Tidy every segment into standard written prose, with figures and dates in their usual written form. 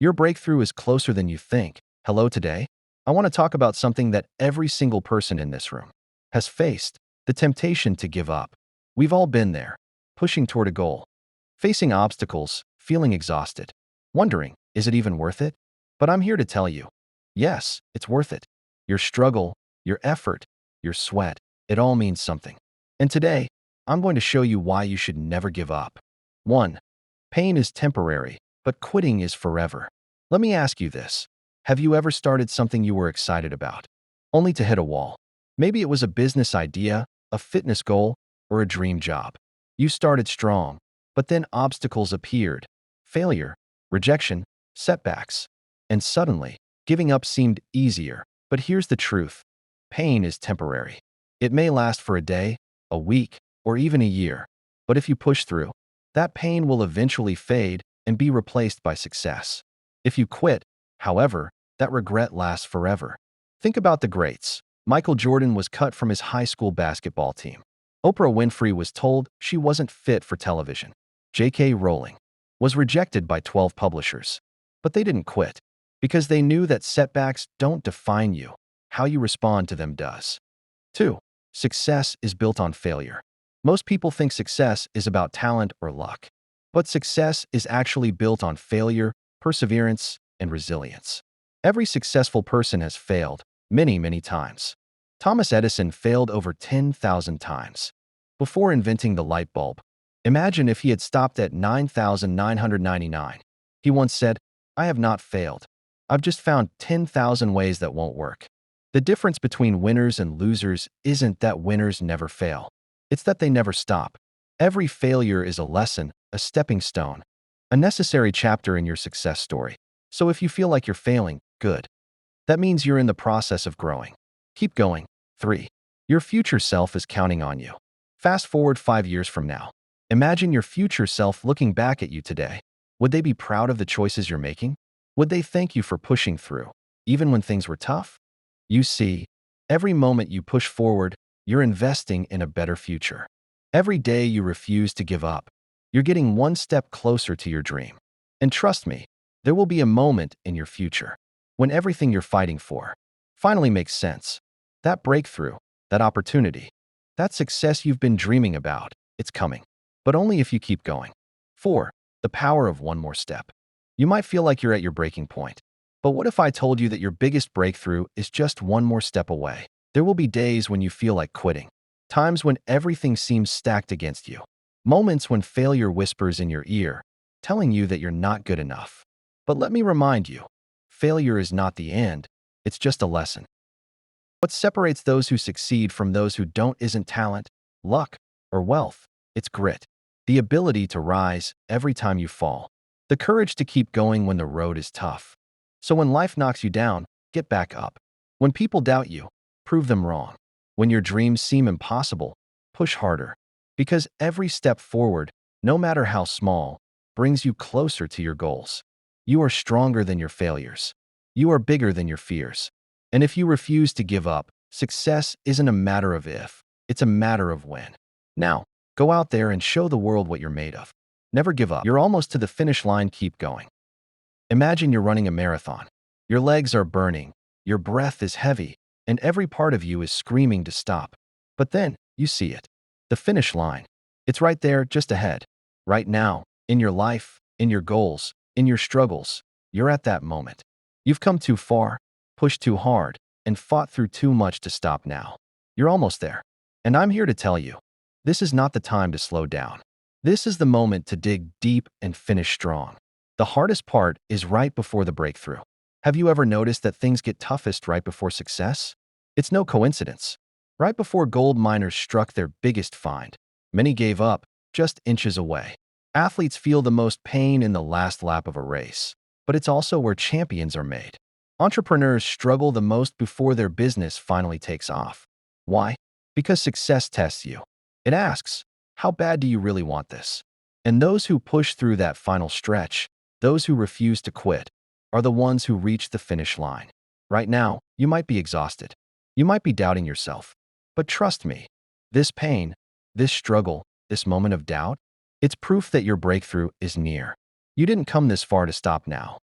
Your breakthrough is closer than you think. Hello, today, I want to talk about something that every single person in this room has faced: the temptation to give up. We've all been there, pushing toward a goal, facing obstacles, feeling exhausted, wondering, is it even worth it? But I'm here to tell you, yes, it's worth it. Your struggle, your effort, your sweat, it all means something. And today, I'm going to show you why you should never give up. 1. Pain is temporary, but quitting is forever. Let me ask you this. Have you ever started something you were excited about, only to hit a wall? Maybe it was a business idea, a fitness goal, or a dream job. You started strong, but then obstacles appeared: failure, rejection, setbacks. And suddenly, giving up seemed easier. But here's the truth: pain is temporary. It may last for a day, a week, or even a year. But if you push through, that pain will eventually fade and be replaced by success. If you quit, however, that regret lasts forever. Think about the greats. Michael Jordan was cut from his high school basketball team. Oprah Winfrey was told she wasn't fit for television. J.K. Rowling was rejected by 12 publishers. But they didn't quit, because they knew that setbacks don't define you. How you respond to them does. 2. Success is built on failure. Most people think success is about talent or luck. But success is actually built on failure, perseverance, and resilience. Every successful person has failed, many times. Thomas Edison failed over 10,000 times before inventing the light bulb. Imagine if he had stopped at 9,999. He once said, "I have not failed. I've just found 10,000 ways that won't work." The difference between winners and losers isn't that winners never fail. It's that they never stop. Every failure is a lesson, a stepping stone, a necessary chapter in your success story. So if you feel like you're failing, good. That means you're in the process of growing. Keep going. 3. Your future self is counting on you. Fast forward 5 years from now. Imagine your future self looking back at you today. Would they be proud of the choices you're making? Would they thank you for pushing through, even when things were tough? You see, every moment you push forward, you're investing in a better future. Every day you refuse to give up, you're getting one step closer to your dream. And trust me, there will be a moment in your future when everything you're fighting for finally makes sense. That breakthrough, that opportunity, that success you've been dreaming about, it's coming. But only if you keep going. 4. The power of one more step. You might feel like you're at your breaking point. But what if I told you that your biggest breakthrough is just one more step away? There will be days when you feel like quitting, times when everything seems stacked against you, moments when failure whispers in your ear, telling you that you're not good enough. But let me remind you, failure is not the end, it's just a lesson. What separates those who succeed from those who don't isn't talent, luck, or wealth. It's grit, the ability to rise every time you fall, the courage to keep going when the road is tough. So when life knocks you down, get back up. When people doubt you, prove them wrong. When your dreams seem impossible, push harder. Because every step forward, no matter how small, brings you closer to your goals. You are stronger than your failures. You are bigger than your fears. And if you refuse to give up, success isn't a matter of if, it's a matter of when. Now, go out there and show the world what you're made of. Never give up. You're almost to the finish line, keep going. Imagine you're running a marathon. Your legs are burning, your breath is heavy, and every part of you is screaming to stop. But then, you see it. The finish line. It's right there, just ahead. Right now, in your life, in your goals, in your struggles, you're at that moment. You've come too far, pushed too hard, and fought through too much to stop now. You're almost there. And I'm here to tell you, this is not the time to slow down. This is the moment to dig deep and finish strong. The hardest part is right before the breakthrough. Have you ever noticed that things get toughest right before success? It's no coincidence. Right before gold miners struck their biggest find, many gave up, just inches away. Athletes feel the most pain in the last lap of a race, but it's also where champions are made. Entrepreneurs struggle the most before their business finally takes off. Why? Because success tests you. It asks, how bad do you really want this? And those who push through that final stretch, those who refuse to quit, are the ones who reach the finish line. Right now, you might be exhausted. You might be doubting yourself. But trust me, this pain, this struggle, this moment of doubt, it's proof that your breakthrough is near. You didn't come this far to stop now.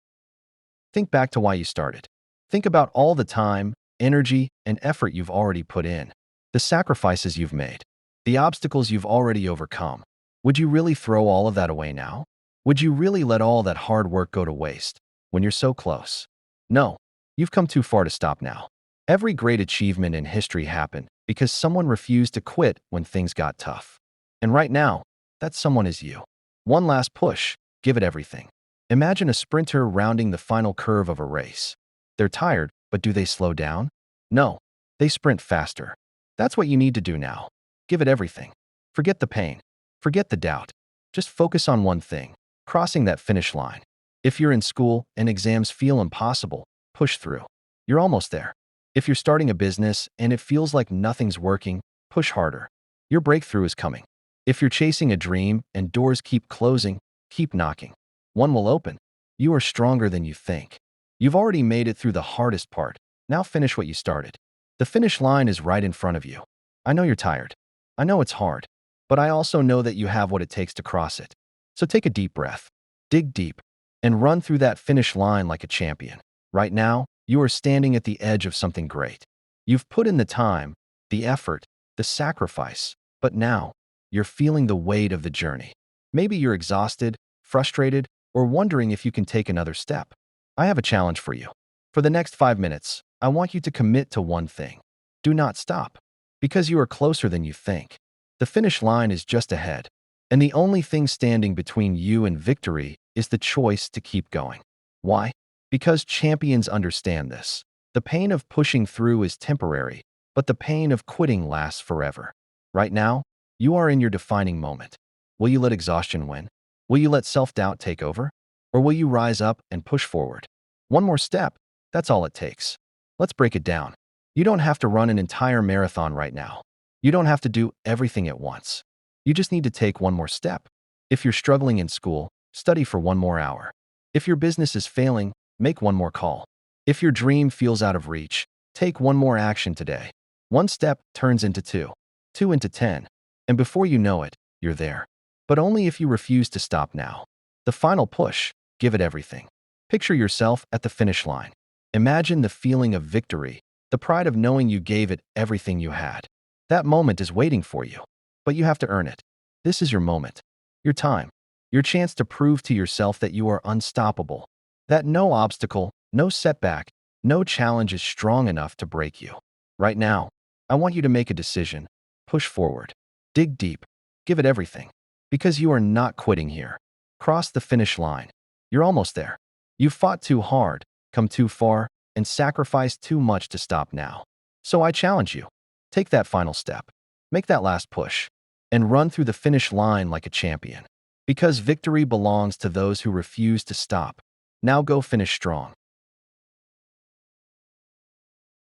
Think back to why you started. Think about all the time, energy, and effort you've already put in, the sacrifices you've made, the obstacles you've already overcome. Would you really throw all of that away now? Would you really let all that hard work go to waste when you're so close? No, you've come too far to stop now. Every great achievement in history happened because someone refused to quit when things got tough. And right now, that someone is you. One last push, give it everything. Imagine a sprinter rounding the final curve of a race. They're tired, but do they slow down? No, they sprint faster. That's what you need to do now. Give it everything. Forget the pain. Forget the doubt. Just focus on one thing, crossing that finish line. If you're in school and exams feel impossible, push through. You're almost there. If you're starting a business and it feels like nothing's working, push harder. Your breakthrough is coming. If you're chasing a dream and doors keep closing, keep knocking. One will open. You are stronger than you think. You've already made it through the hardest part. Now finish what you started. The finish line is right in front of you. I know you're tired. I know it's hard. But I also know that you have what it takes to cross it. So take a deep breath, dig deep, and run through that finish line like a champion. Right now, you are standing at the edge of something great. You've put in the time, the effort, the sacrifice, but now you're feeling the weight of the journey. Maybe you're exhausted, frustrated, or wondering if you can take another step. I have a challenge for you. For the next 5 minutes, I want you to commit to one thing. Do not stop, because you are closer than you think. The finish line is just ahead, and the only thing standing between you and victory is the choice to keep going. Why? Because champions understand this. The pain of pushing through is temporary, but the pain of quitting lasts forever. Right now, you are in your defining moment. Will you let exhaustion win? Will you let self-doubt take over? Or will you rise up and push forward? One more step, that's all it takes. Let's break it down. You don't have to run an entire marathon right now. You don't have to do everything at once. You just need to take one more step. If you're struggling in school, study for 1 more hour. If your business is failing, make 1 more call. If your dream feels out of reach, take 1 more action today. 1 step turns into 2, 2 into 10, and before you know it, you're there. But only if you refuse to stop now. The final push, give it everything. Picture yourself at the finish line. Imagine the feeling of victory, the pride of knowing you gave it everything you had. That moment is waiting for you, but you have to earn it. This is your moment, your time, your chance to prove to yourself that you are unstoppable, that no obstacle, no setback, no challenge is strong enough to break you. Right now, I want you to make a decision. Push forward. Dig deep. Give it everything. Because you are not quitting here. Cross the finish line. You're almost there. You've fought too hard, come too far, and sacrificed too much to stop now. So I challenge you. Take that final step. Make that last push. And run through the finish line like a champion. Because victory belongs to those who refuse to stop. Now go finish strong.